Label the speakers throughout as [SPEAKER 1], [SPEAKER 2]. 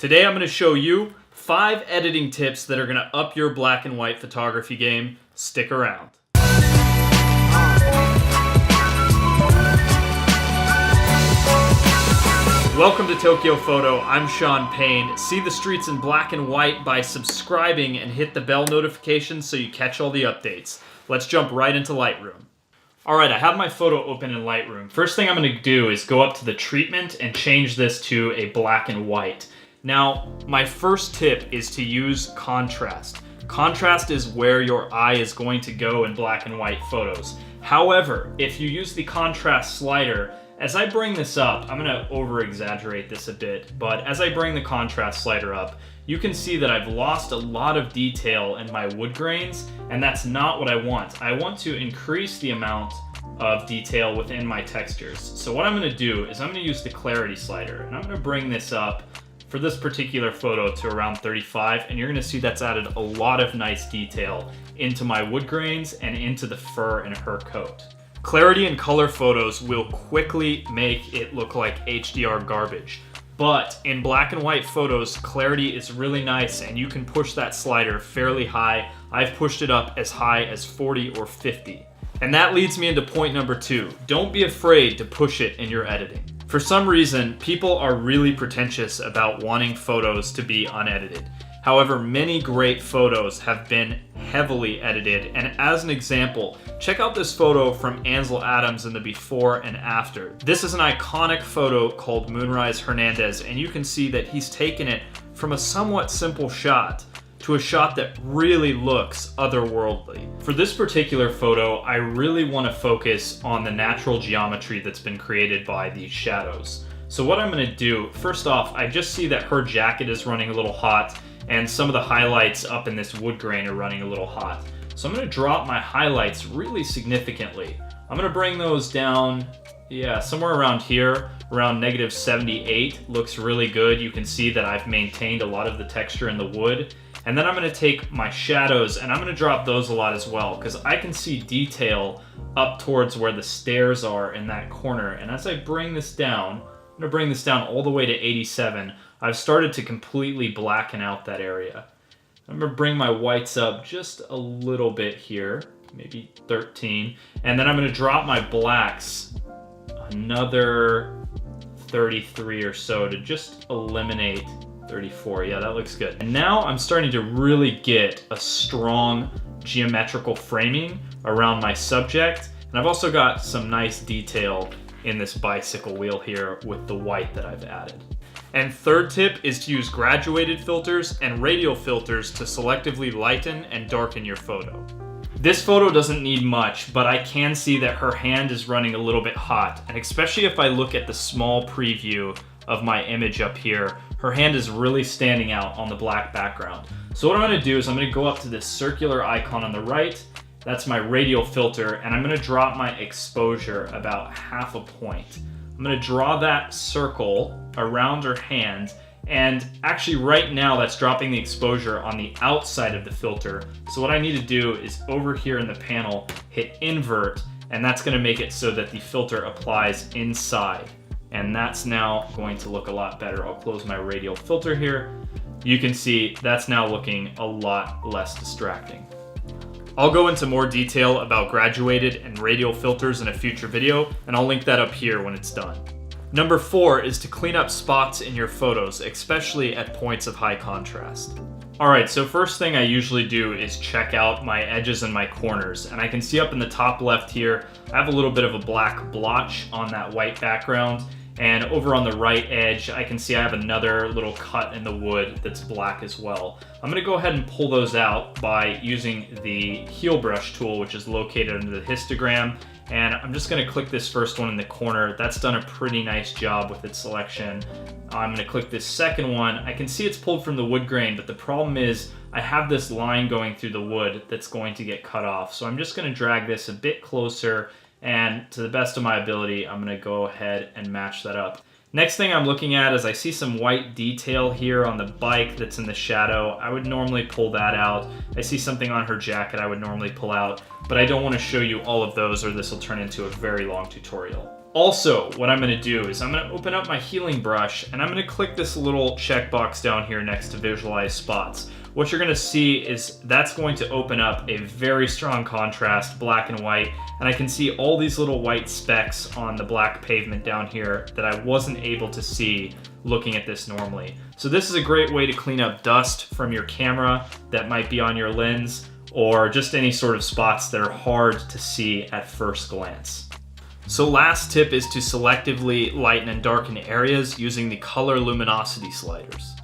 [SPEAKER 1] Today I'm going to show you 5 editing tips that are going to up your black and white photography game. Stick around. Welcome to Tokyo Photo. I'm Sean Payne. See the streets in black and white by subscribing and hit the bell notifications so you catch all the updates. Let's jump right into Lightroom. Alright, I have my photo open in Lightroom. First thing I'm going to do is go up to the treatment and change this to a black and white. Now, my first tip is to use contrast. Contrast is where your eye is going to go in black and white photos. However, if you use the contrast slider, as I bring this up, I'm going to over-exaggerate this a bit, but as I bring the contrast slider up, you can see that I've lost a lot of detail in my wood grains, and that's not what I want. I want to increase the amount of detail within my textures. So what I'm going to do is I'm going to use the clarity slider, and I'm going to bring this up for this particular photo to around 35, and you're going to see that's added a lot of nice detail into my wood grains and into the fur in her coat. Clarity and color photos will quickly make it look like HDR garbage, but in black and white photos, clarity is really nice and you can push that slider fairly high. I've pushed it up as high as 40 or 50. And that leads me into point number 2. Don't be afraid to push it in your editing. For some reason, people are really pretentious about wanting photos to be unedited. However, many great photos have been heavily edited, and as an example, check out this photo from Ansel Adams in the before and after. This is an iconic photo called Moonrise Hernandez, and you can see that he's taken it from a somewhat simple shot to a shot that really looks otherworldly. For this particular photo, I really want to focus on the natural geometry that's been created by these shadows. So what I'm going to do, first off, I just see that her jacket is running a little hot, and some of the highlights up in this wood grain are running a little hot. So I'm going to drop my highlights really significantly. I'm going to bring those down, somewhere around here, around -78. Looks really good. You can see that I've maintained a lot of the texture in the wood. And then I'm going to take my shadows and I'm going to drop those a lot as well, because I can see detail up towards where the stairs are in that corner. And as I bring this down, I'm going to bring this down all the way to 87. I've started to completely blacken out that area. I'm going to bring my whites up just a little bit here, maybe 13. And then I'm going to drop my blacks another 33 or so to just eliminate 34. Yeah, that looks good. And now I'm starting to really get a strong geometrical framing around my subject. And I've also got some nice detail in this bicycle wheel here with the white that I've added. And third tip is to use graduated filters and radial filters to selectively lighten and darken your photo. This photo doesn't need much, but I can see that her hand is running a little bit hot, and especially if I look at the small preview of my image up here, her hand is really standing out on the black background. So what I'm going to do is I'm going to go up to this circular icon on the right. That's my radial filter, and I'm going to drop my exposure about half a point. I'm going to draw that circle around her hand, and actually right now that's dropping the exposure on the outside of the filter. So what I need to do is over here in the panel, hit invert, and that's going to make it so that the filter applies inside. And that's now going to look a lot better. I'll close my radial filter here. You can see that's now looking a lot less distracting. I'll go into more detail about graduated and radial filters in a future video, and I'll link that up here when it's done. Number 4 is to clean up spots in your photos, especially at points of high contrast. Alright, so first thing I usually do is check out my edges and my corners, and I can see up in the top left here, I have a little bit of a black blotch on that white background. And over on the right edge, I can see I have another little cut in the wood that's black as well. I'm going to go ahead and pull those out by using the heel brush tool, which is located under the histogram. And I'm just going to click this first one in the corner. That's done a pretty nice job with its selection. I'm going to click this second one. I can see it's pulled from the wood grain, but the problem is I have this line going through the wood that's going to get cut off. So I'm just going to drag this a bit closer, and to the best of my ability, I'm going to go ahead and match that up. Next thing I'm looking at is I see some white detail here on the bike that's in the shadow. I would normally pull that out. I see something on her jacket I would normally pull out, but I don't want to show you all of those or this will turn into a very long tutorial. Also, what I'm gonna do is I'm gonna open up my healing brush and I'm gonna click this little checkbox down here next to visualize spots. What you're gonna see is that's going to open up a very strong contrast, black and white, and I can see all these little white specks on the black pavement down here that I wasn't able to see looking at this normally. So this is a great way to clean up dust from your camera that might be on your lens, or just any sort of spots that are hard to see at first glance. So last tip is to selectively lighten and darken areas using the color luminosity sliders.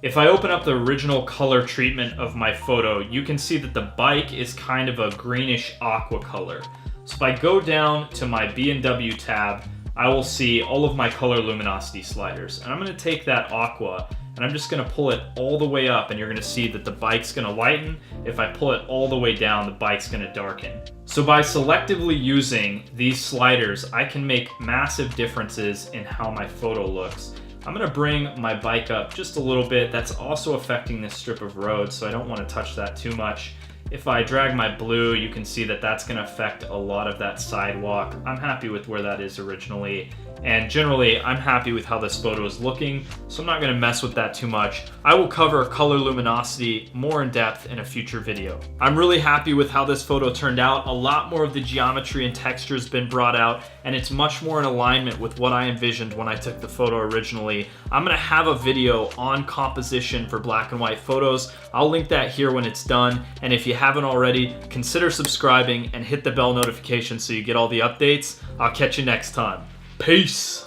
[SPEAKER 1] If I open up the original color treatment of my photo, you can see that the bike is kind of a greenish aqua color. So if I go down to my B&W tab, I will see all of my color luminosity sliders. And I'm gonna take that aqua and I'm just gonna pull it all the way up, and you're gonna see that the bike's gonna lighten. If I pull it all the way down, the bike's gonna darken. So by selectively using these sliders, I can make massive differences in how my photo looks. I'm gonna bring my bike up just a little bit. That's also affecting this strip of road, so I don't wanna touch that too much. If I drag my blue, you can see that that's gonna affect a lot of that sidewalk. I'm happy with where that is originally. And generally, I'm happy with how this photo is looking, so I'm not gonna mess with that too much. I will cover color luminosity more in depth in a future video. I'm really happy with how this photo turned out. A lot more of the geometry and texture has been brought out, and it's much more in alignment with what I envisioned when I took the photo originally. I'm gonna have a video on composition for black and white photos. I'll link that here when it's done, and if you haven't already, consider subscribing and hit the bell notification so you get all the updates. I'll catch you next time. Peace.